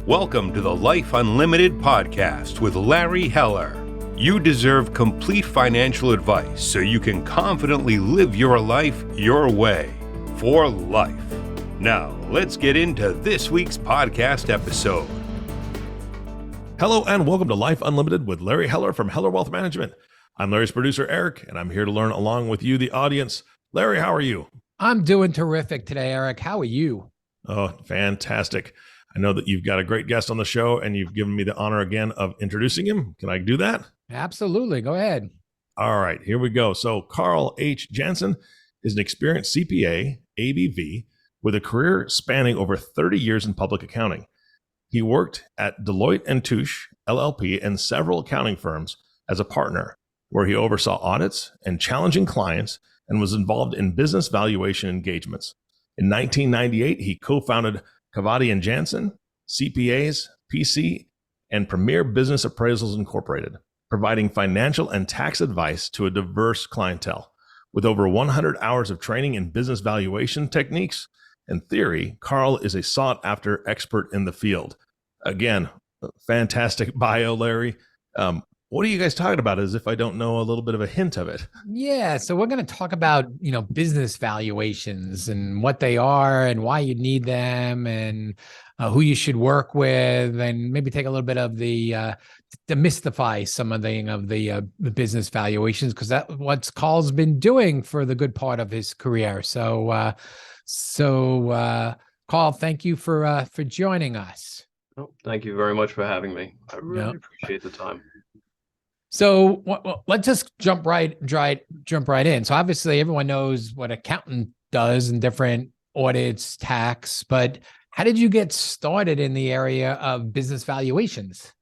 Welcome to the Life Unlimited podcast with Larry Heller. You deserve complete financial advice so you can confidently live your life your way, for life. Now, let's get into this week's podcast episode. Hello and welcome to Life Unlimited with Larry Heller from Heller Wealth Management. I'm Larry's producer, Eric, and I'm here to learn along with you, the audience. Larry, how are you? I'm doing terrific today, Eric. How are you? Oh, fantastic. I know that you've got a great guest on the show and you've given me the honor again of introducing him. Can I do that? Absolutely. Go ahead. All right, here we go. So Karl H. Janhsen is an experienced CPA, ABV, with a career spanning over 30 years in public accounting. He worked at Deloitte & Touche, LLP, and several accounting firms as a partner, where he oversaw audits and challenging clients and was involved in business valuation engagements. In 1998, he co-founded Cavati & Janhsen, CPAs, PC, and Premier Business Appraisals Incorporated, providing financial and tax advice to a diverse clientele. With over 100 hours of training in business valuation techniques and theory, Karl is a sought-after expert in the field. Again, fantastic bio, Larry. What are you guys talking about as if I don't know a little bit of a hint of it? Yeah, so we're going to talk about, business valuations and what they are and why you need them and who you should work with, and maybe take a little bit of the demystify some of the business valuations, because that's what Karl's been doing for the good part of his career. So Karl, thank you for joining us. Oh, thank you very much for having me. I really appreciate the time. So let's just jump right in. So obviously everyone knows what accountant does in different audits, tax, but how did you get started in the area of business valuations?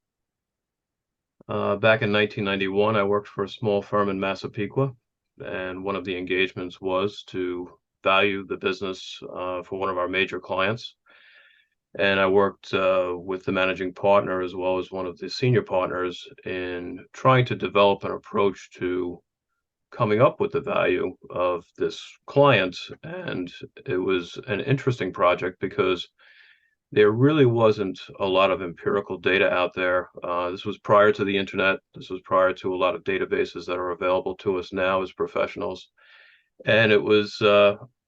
Back in 1991, I worked for a small firm in Massapequa, and one of the engagements was to value the business for one of our major clients. And I worked with the managing partner as well as one of the senior partners in trying to develop an approach to coming up with the value of this client. And it was an interesting project because there really wasn't a lot of empirical data out there. This was prior to the internet. This was prior to a lot of databases that are available to us now as professionals. And it was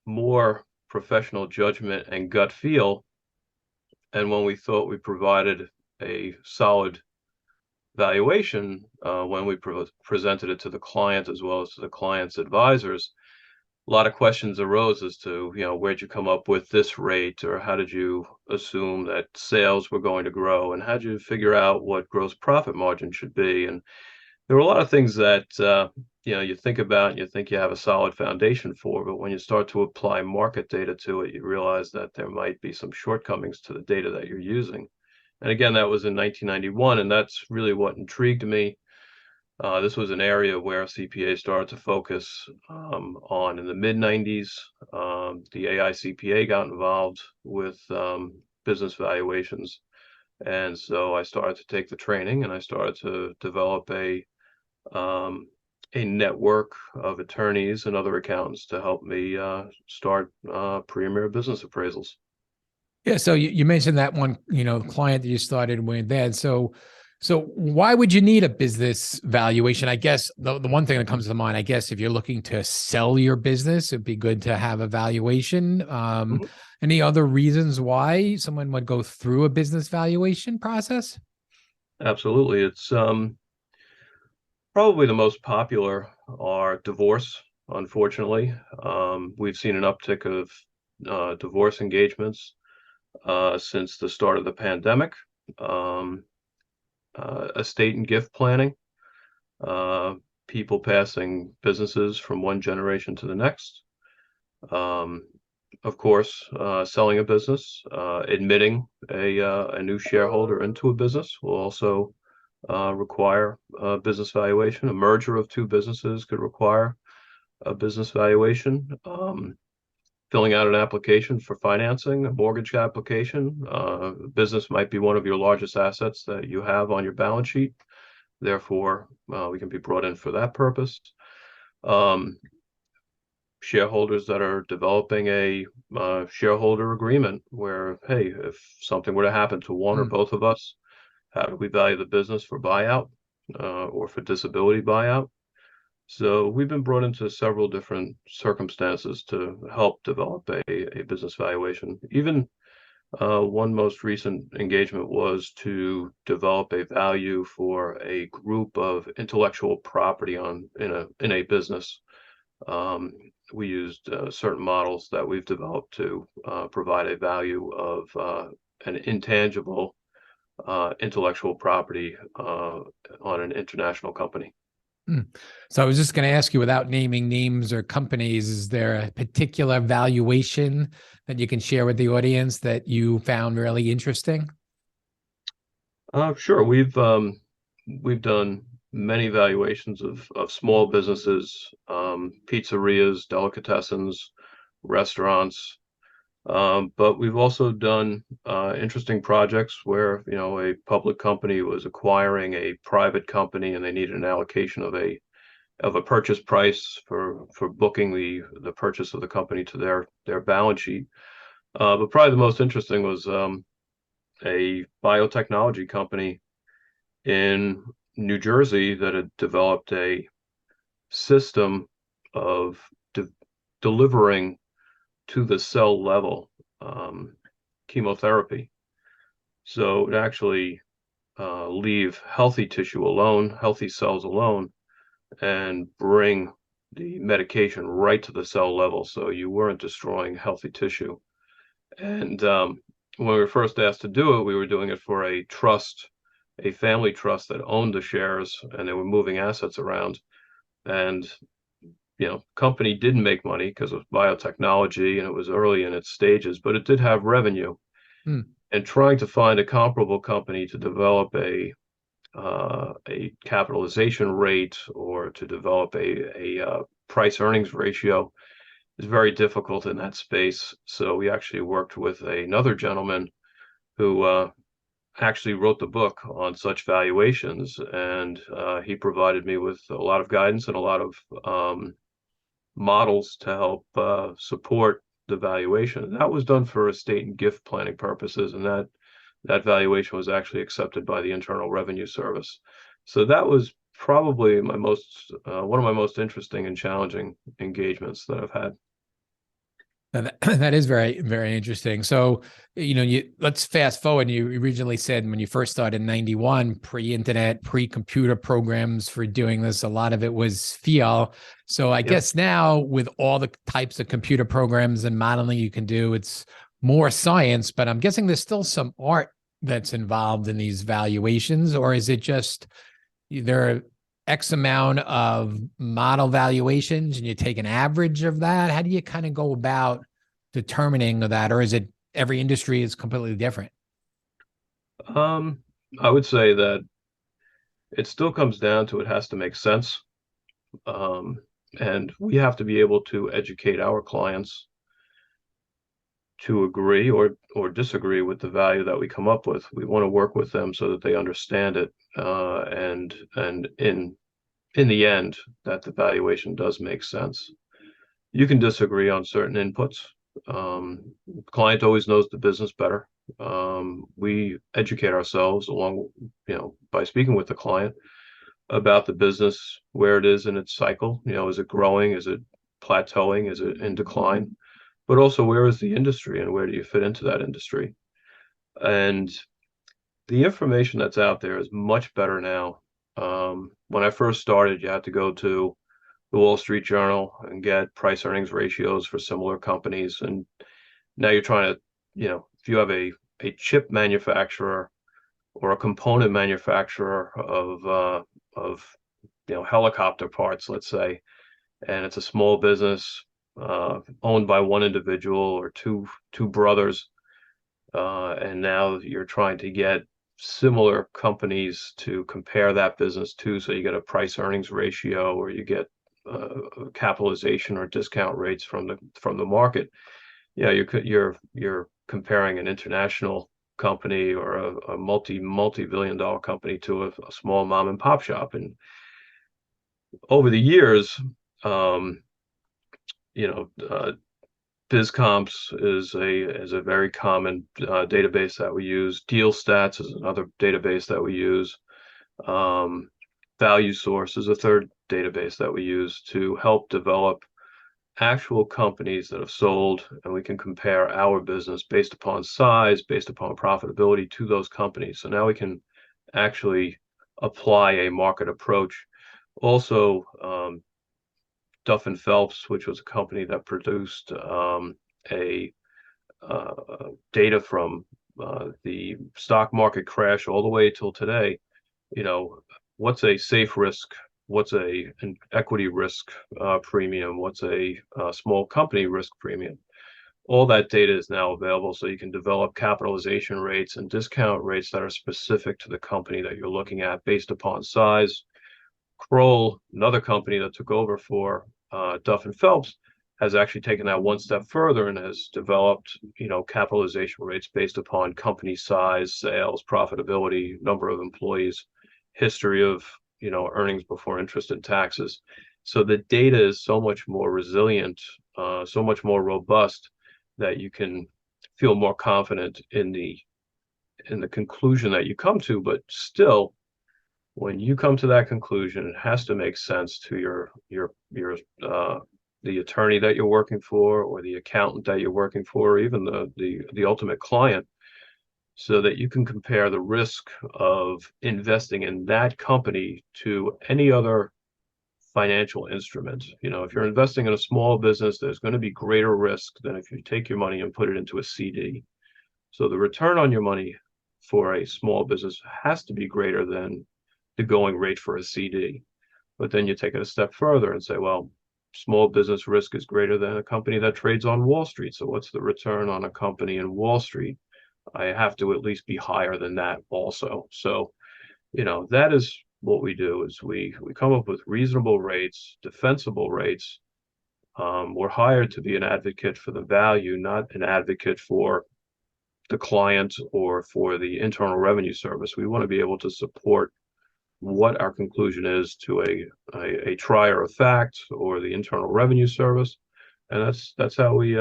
more professional judgment and gut feel. And when we thought we provided a solid valuation, when we presented it to the client as well as to the client's advisors, a lot of questions arose as to, where'd you come up with this rate, or how did you assume that sales were going to grow, and how did you figure out what gross profit margin should be? And there were a lot of things that you think about and you think you have a solid foundation for, but when you start to apply market data to it, you realize that there might be some shortcomings to the data that you're using. And again, that was in 1991, and that's really what intrigued me. This was an area where CPA started to focus on in the mid-90s. The AICPA got involved with business valuations. And so I started to take the training and I started to develop a network of attorneys and other accountants to help me start Premier Business Appraisals. Yeah, so you mentioned that one, client that you started with then. So why would you need a business valuation? I guess the one thing that comes to mind, I guess, if you're looking to sell your business, it'd be good to have a valuation. Any other reasons why someone would go through a business valuation process? Absolutely. It's probably the most popular are divorce, unfortunately. We've seen an uptick of divorce engagements since the start of the pandemic. Estate and gift planning, people passing businesses from one generation to the next. Of course, selling a business, admitting a new shareholder into a business will also require a business valuation. A merger of two businesses could require a business valuation. Filling out an application for financing, a mortgage application. Business might be one of your largest assets that you have on your balance sheet. Therefore, we can be brought in for that purpose. shareholders that are developing a shareholder agreement where, hey, if something were to happen to one or both of us, how do we value the business for buyout or for disability buyout? So we've been brought into several different circumstances to help develop a business valuation. Even one most recent engagement was to develop a value for a group of intellectual property in a business. We used certain models that we've developed to provide a value of an intangible intellectual property on an international company. So I was just going to ask you, without naming names or companies, is there a particular valuation that you can share with the audience that you found really interesting? Sure. We've done many valuations of small businesses, pizzerias, delicatessens, restaurants. But we've also done interesting projects where, a public company was acquiring a private company and they needed an allocation of a purchase price for booking the purchase of the company to their balance sheet. But probably the most interesting was a biotechnology company in New Jersey that had developed a system of delivering to the cell level chemotherapy. So it actually leave healthy tissue alone, healthy cells alone, and bring the medication right to the cell level. So you weren't destroying healthy tissue. And when we were first asked to do it, we were doing it for a trust, a family trust that owned the shares, and they were moving assets around. And company didn't make money because of biotechnology and it was early in its stages, but it did have revenue. And trying to find a comparable company to develop a capitalization rate or to develop a price earnings ratio is very difficult in that space. So we actually worked with another gentleman who actually wrote the book on such valuations, and he provided me with a lot of guidance and a lot of models to help support the valuation. And that was done for estate and gift planning purposes, and that valuation was actually accepted by the Internal Revenue Service. So that was probably one of my most interesting and challenging engagements that I've had. That is very, very interesting. So, let's fast forward. You originally said when you first started in 91, pre-internet, pre-computer programs for doing this, a lot of it was fiat. So I guess now with all the types of computer programs and modeling you can do, it's more science, but I'm guessing there's still some art that's involved in these valuations, or is it just there are X amount of model valuations and you take an average of that? How do you kind of go about determining that? Or is it every industry is completely different? I would say that it still comes down to it has to make sense. And we have to be able to educate our clients to agree or disagree with the value that we come up with. We want to work with them so that they understand it, and in the end, that the valuation does make sense. You can disagree on certain inputs. The client always knows the business better. We educate ourselves along, by speaking with the client about the business, where it is in its cycle. Is it growing? Is it plateauing? Is it in decline? But also, where is the industry and where do you fit into that industry? And the information that's out there is much better now. When I first started, you had to go to the Wall Street Journal and get price earnings ratios for similar companies. And now you're trying to, if you have a chip manufacturer or a component manufacturer of helicopter parts, let's say, and it's a small business owned by one individual or two brothers, and now you're trying to get similar companies to compare that business to, so you get a price earnings ratio or you get capitalization or discount rates from the market. You're comparing an international company or a multi-billion dollar company to a small mom and pop shop. And over the years, BizComps is a very common database that we use. DealStats is another database that we use. ValueSource is a third database that we use to help develop actual companies that have sold, and we can compare our business based upon size, based upon profitability to those companies. So now we can actually apply a market approach. Also, Duff and Phelps, which was a company that produced data from the stock market crash all the way till today. What's a safe risk? What's an equity risk premium? What's a small company risk premium? All that data is now available, so you can develop capitalization rates and discount rates that are specific to the company that you're looking at based upon size. Kroll, another company that took over for Duff and Phelps, has actually taken that one step further and has developed, capitalization rates based upon company size, sales, profitability, number of employees, history of, earnings before interest and taxes. So the data is so much more resilient, so much more robust, that you can feel more confident in the conclusion that you come to. But still, when you come to that conclusion, it has to make sense to the attorney that you're working for, or the accountant that you're working for, or even the ultimate client, so that you can compare the risk of investing in that company to any other financial instrument. If you're investing in a small business, there's going to be greater risk than if you take your money and put it into a CD. So the return on your money for a small business has to be greater than the going rate for a CD. But then you take it a step further and say, well, small business risk is greater than a company that trades on Wall Street. So what's the return on a company in Wall Street? I have to at least be higher than that also. So, that is what we do, is we come up with reasonable rates, defensible rates. We're hired to be an advocate for the value, not an advocate for the client or for the Internal Revenue Service. We want to be able to support what our conclusion is to a trier of fact or the Internal Revenue Service, and that's how we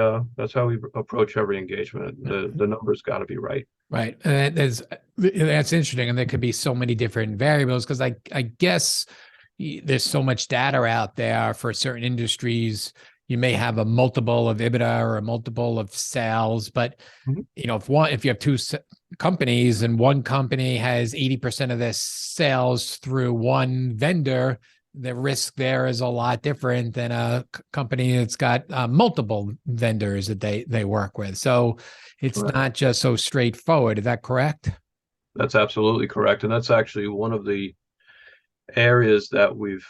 approach every engagement. The numbers got to be right. Right, and that's interesting, and there could be so many different variables, because I guess there's so much data out there for certain industries. You may have a multiple of EBITDA or a multiple of sales, but if you have two companies and one company has 80% of their sales through one vendor, the risk there is a lot different than a company that's got multiple vendors that they work with. So it's Correct. not just so straightforward. Is that correct? That's absolutely correct, and that's actually one of the areas that we've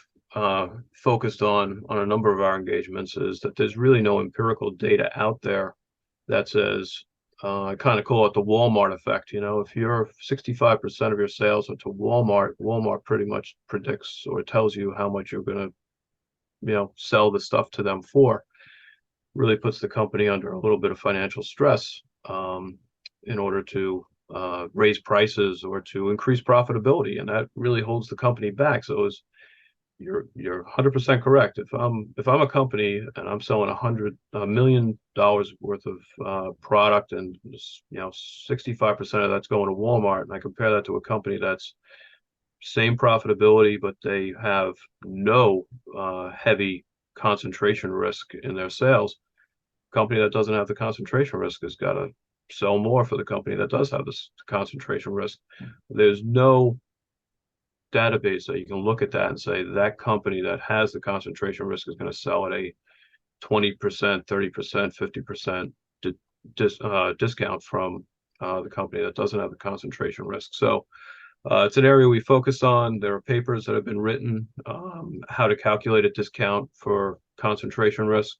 focused on a number of our engagements, is that there's really no empirical data out there that says, I kind of call it the Walmart effect. If you're 65% of your sales are to Walmart pretty much predicts or tells you how much you're going to, sell the stuff to them for. Really puts the company under a little bit of financial stress in order to raise prices or to increase profitability, and that really holds the company back. So you're 100% correct. If I'm a company and I'm selling $100 million worth of product, and 65% of that's going to Walmart, and I compare that to a company that's same profitability, but they have no heavy concentration risk in their sales. Company that doesn't have the concentration risk has got to sell more for the company that does have this concentration risk. There's no database that you can look at that and say that company that has the concentration risk is going to sell at a 20%, 30%, 50% discount from the company that doesn't have the concentration risk. So it's an area we focus on. There are papers that have been written how to calculate a discount for concentration risk.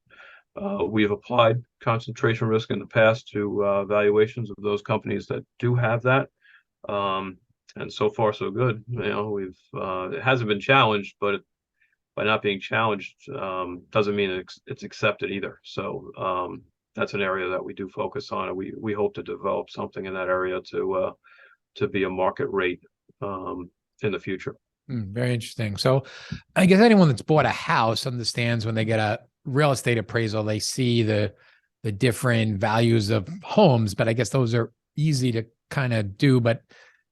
We've applied concentration risk in the past to valuations of those companies that do have that. And so far, so good. It hasn't been challenged, but by not being challenged doesn't mean it's accepted either. So that's an area that we do focus on, and we hope to develop something in that area to be a market rate in the future. Very interesting. So I guess anyone that's bought a house understands when they get a real estate appraisal, they see the different values of homes, but I guess those are easy to kind of do, but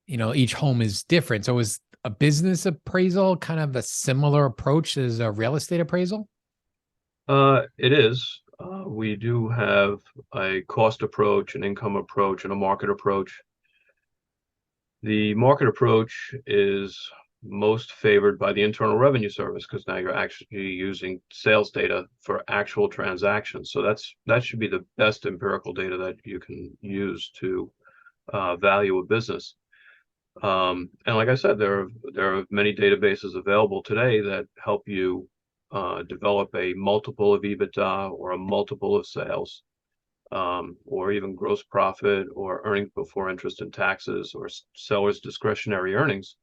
each home is different. So is a business appraisal kind of a similar approach as a real estate appraisal? It is. We do have a cost approach, an income approach, and a market approach. The market approach is most favored by the Internal Revenue Service because now you're actually using sales data for actual transactions. So that should be the best empirical data that you can use to value a business. And like I said, there are many databases available today that help you develop a multiple of EBITDA or a multiple of sales, or even gross profit or earnings before interest and taxes or seller's discretionary earnings.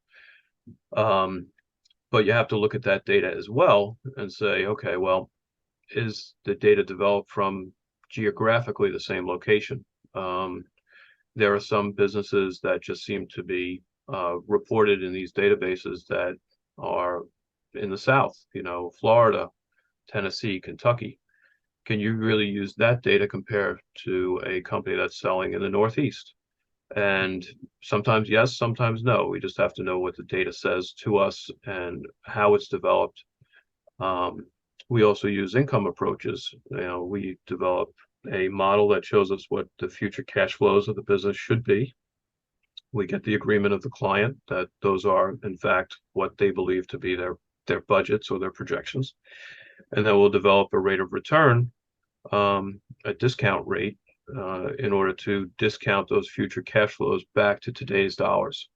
But you have to look at that data as well and say, okay, well, is the data developed from geographically the same location? There are some businesses that just seem to be reported in these databases that are in the South, Florida, Tennessee, Kentucky. Can you really use that data compared to a company that's selling in the Northeast? And sometimes yes, sometimes no. We just have to know what the data says to us and how it's developed. We also use income approaches. We develop a model that shows us what the future cash flows of the business should be. We get the agreement of the client that those are, in fact, what they believe to be their budgets or their projections. And then we'll develop a rate of return, a discount rate, in order to discount those future cash flows back to today's dollars.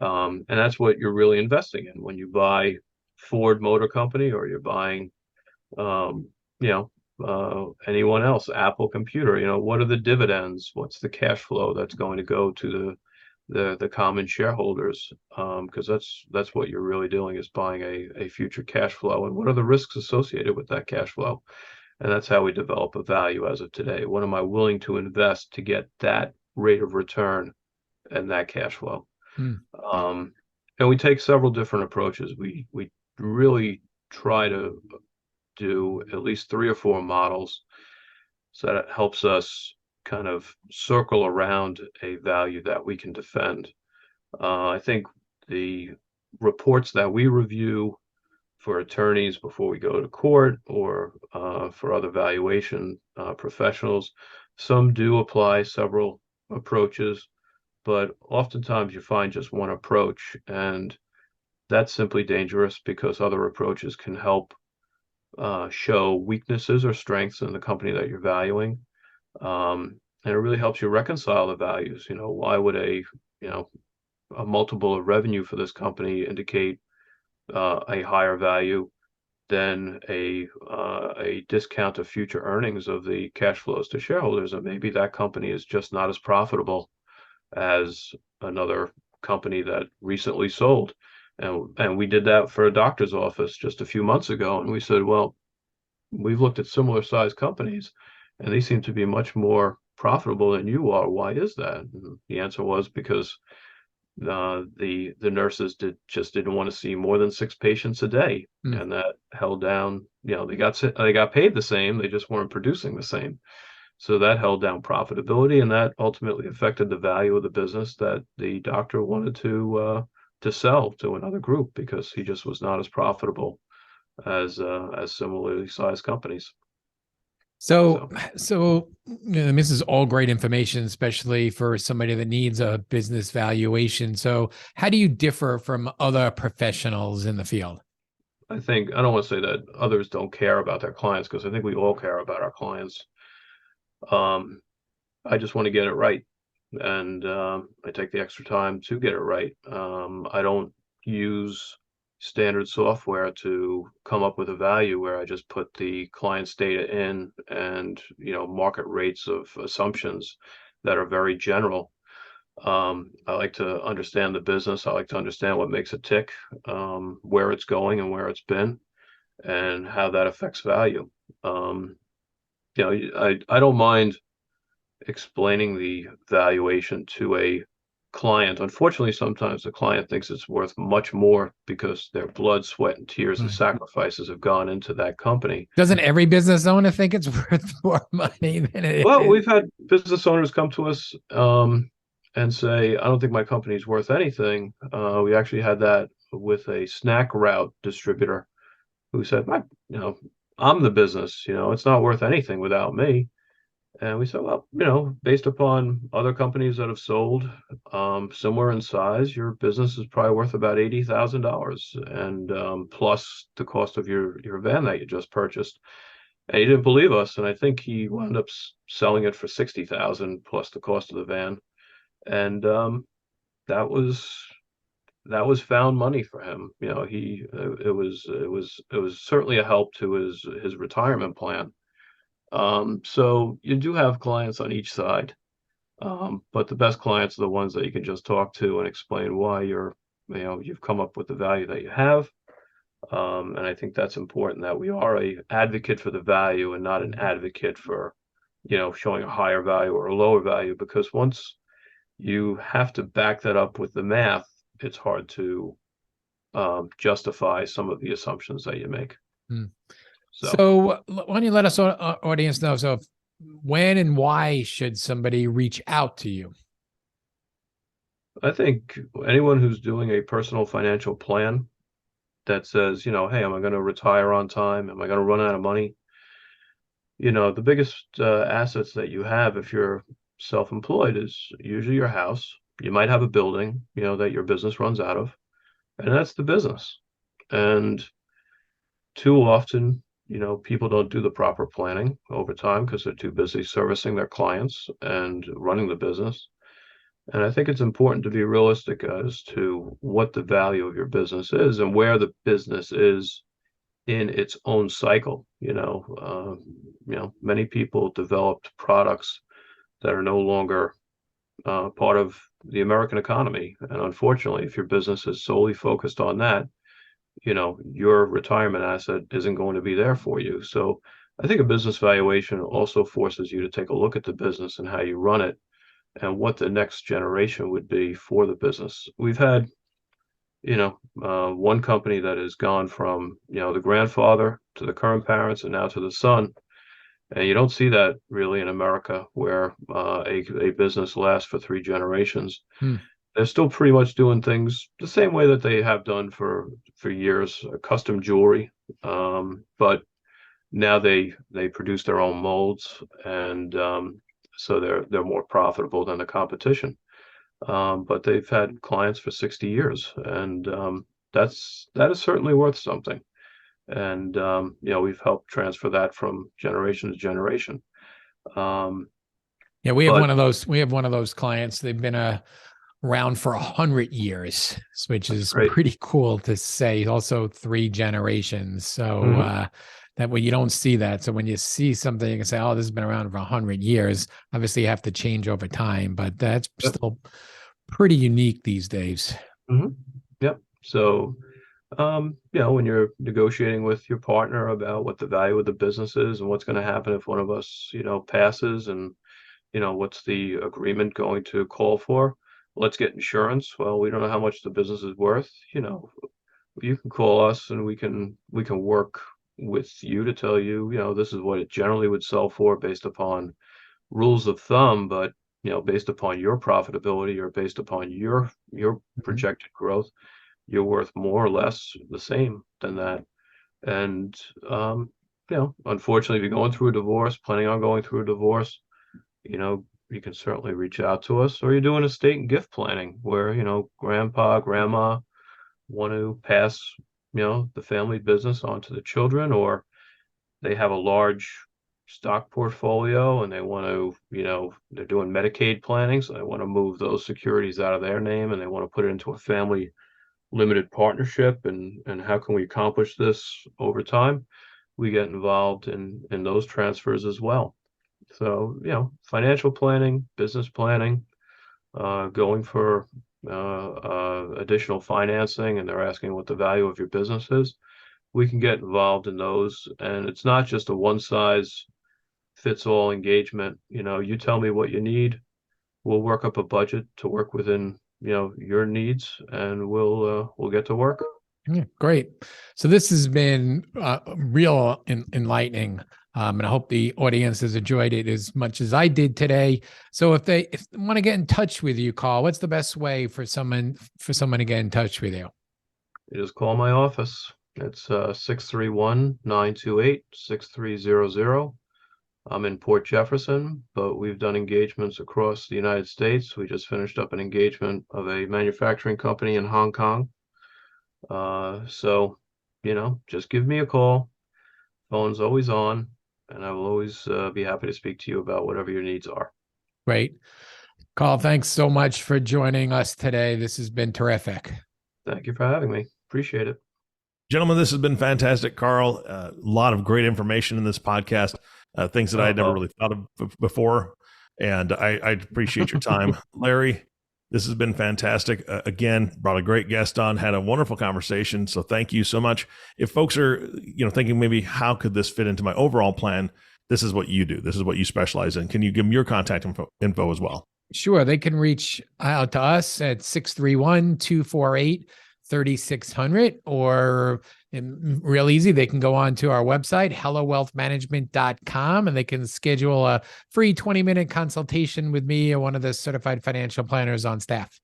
And that's what you're really investing in when you buy Ford Motor Company or you're buying, anyone else, Apple Computer. What are the dividends? What's the cash flow that's going to go to the common shareholders? Because that's what you're really doing, is buying a future cash flow, and what are the risks associated with that cash flow? And that's how we develop a value as of today. What am I willing to invest to get that rate of return and that cash flow? And we take several different approaches. We really try to do at least 3 or 4 models, so that it helps us kind of circle around a value that we can defend. I think the reports that we review for attorneys before we go to court, or for other valuation professionals, some do apply several approaches, but oftentimes you find just one approach, and that's simply dangerous because other approaches can help show weaknesses or strengths in the company that you're valuing. And it really helps you reconcile the values. Why would a multiple of revenue for this company indicate a higher value than a discount of future earnings of the cash flows to shareholders? And maybe that company is just not as profitable as another company that recently sold. And we did that for a doctor's office just a few months ago. And we said, well, we've looked at similar sized companies and they seem to be much more profitable than you are. Why is that? And the answer was because the nurses didn't want to see more than 6 patients a day, and that held down. They got paid the same, they just weren't producing the same. So that held down profitability, and that ultimately affected the value of the business that the doctor wanted to sell to another group, because he just was not as profitable as similarly sized companies. So this is all great information, especially for somebody that needs a business valuation. So how do you differ from other professionals in the field? I don't want to say that others don't care about their clients, because I think we all care about our clients. I just want to get it right. And I take the extra time to get it right. I don't use standard software to come up with a value where I just put the client's data in and market rates of assumptions that are very general. I like to understand the business. I like to understand what makes it tick, where it's going and where it's been, and how that affects value. I don't mind explaining the valuation to a client. Unfortunately, sometimes the client thinks it's worth much more because their blood, sweat, and tears and Right. sacrifices have gone into that company. Doesn't every business owner think it's worth more money than it Well, is? we've had business owners come to us and say, I don't think my company's worth anything. We actually had that with a snack route distributor who said, I'm the business, it's not worth anything without me. And we said, well, based upon other companies that have sold similar in size, your business is probably worth about $80,000, and plus the cost of your van that you just purchased. And he didn't believe us, and I think he wound up selling it for 60,000 plus the cost of the van, and that was found money for him. It was certainly a help to his retirement plan. So you do have clients on each side, but the best clients are the ones that you can just talk to and explain why you've come up with the value that you have. And I think that's important, that we are a advocate for the value and not an advocate for, showing a higher value or a lower value, because once you have to back that up with the math, it's hard to justify some of the assumptions that you make. Hmm. So So why don't you let us audience know? So when and why should somebody reach out to you? I think anyone who's doing a personal financial plan that says, hey, am I going to retire on time? Am I going to run out of money? The biggest assets that you have if you're self-employed is usually your house. You might have a building, that your business runs out of, and that's the business. And too often, people don't do the proper planning over time because they're too busy servicing their clients and running the business. And I think it's important to be realistic as to what the value of your business is and where the business is in its own cycle. Many people developed products that are no longer part of the American economy. And unfortunately, if your business is solely focused on that, your retirement asset isn't going to be there for you. So I think a business valuation also forces you to take a look at the business and how you run it and what the next generation would be for the business. We've had, one company that has gone from, the grandfather to the current parents and now to the son. And you don't see that really in America, where a business lasts for 3 generations. Hmm. They're still pretty much doing things the same way that they have done for years, custom jewelry. But now they produce their own molds, and so they're more profitable than the competition. But they've had clients for 60 years, and that is certainly worth something. And we've helped transfer that from generation to generation. Yeah, we have But one of those. We have one of those clients. They've been around for 100 years, which that's is great. pretty cool to say. Also 3 generations. So Mhm. that way you don't see that. So when you see something, you can say, "Oh, this has been around for 100 years." Obviously, you have to change over time, but that's Yep. still pretty unique these days. Mhm. Yep. So, when you're negotiating with your partner about what the value of the business is and what's going to happen if one of us, passes, and, what's the agreement going to call for? Let's get insurance. Well, we don't know how much the business is worth. You can call us and we can work with you to tell you, this is what it generally would sell for based upon rules of thumb, but based upon your profitability or based upon your Mhm. projected growth, you're worth more or less the same than that. And unfortunately, if you're going through a divorce, planning on going through a divorce, you can certainly reach out to us. Or you're doing estate and gift planning where, grandpa, grandma want to pass, the family business on to the children, or they have a large stock portfolio and they want to, they're doing Medicaid planning, so they want to move those securities out of their name and they want to put it into a family limited partnership. And how can we accomplish this over time? We get involved in those transfers as well. So, financial planning, business planning, going for additional financing, and they're asking what the value of your business is. We can get involved in those, and it's not just a one size fits all engagement. You tell me what you need, we'll work up a budget to work within, your needs, and we'll get to work. Yeah, great. So this has been real enlightening, and I hope the audience has enjoyed it as much as I did today. So if they want to get in touch with you, Karl, what's the best way for someone to get in touch with you? You just call my office. It's 631-928-6300. I'm in Port Jefferson, but we've done engagements across the United States. We just finished up an engagement of a manufacturing company in Hong Kong. So, just give me a call. Phone's always on, and I will always be happy to speak to you about whatever your needs are. Great. Karl, thanks so much for joining us today. This has been terrific. Thank you for having me. Appreciate it. Gentlemen, this has been fantastic. Karl, a lot of great information in this podcast, things that I had never really thought of before. And I appreciate your time. Larry, this has been fantastic. Again, brought a great guest on, had a wonderful conversation. So thank you so much. If folks are, thinking maybe how could this fit into my overall plan, this is what you do. This is what you specialize in. Can you give them your contact info as well? Sure. They can reach out to us at 631-248-3600, or real easy, they can go on to our website, hellowealthmanagement.com, and they can schedule a free 20-minute consultation with me or one of the certified financial planners on staff.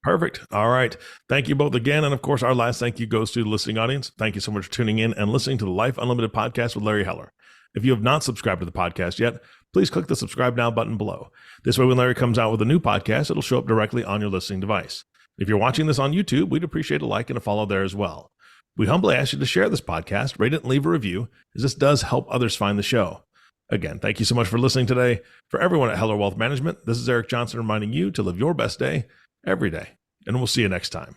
Perfect. All right. Thank you both again. And of course, our last thank you goes to the listening audience. Thank you so much for tuning in and listening to the Life Unlimited podcast with Larry Heller. If you have not subscribed to the podcast yet, please click the subscribe now button below. This way, when Larry comes out with a new podcast, it'll show up directly on your listening device. If you're watching this on YouTube, we'd appreciate a like and a follow there as well. We humbly ask you to share this podcast, rate it, and leave a review, as this does help others find the show. Again, thank you so much for listening today. For everyone at Heller Wealth Management, this is Eric Johnson reminding you to live your best day every day, and we'll see you next time.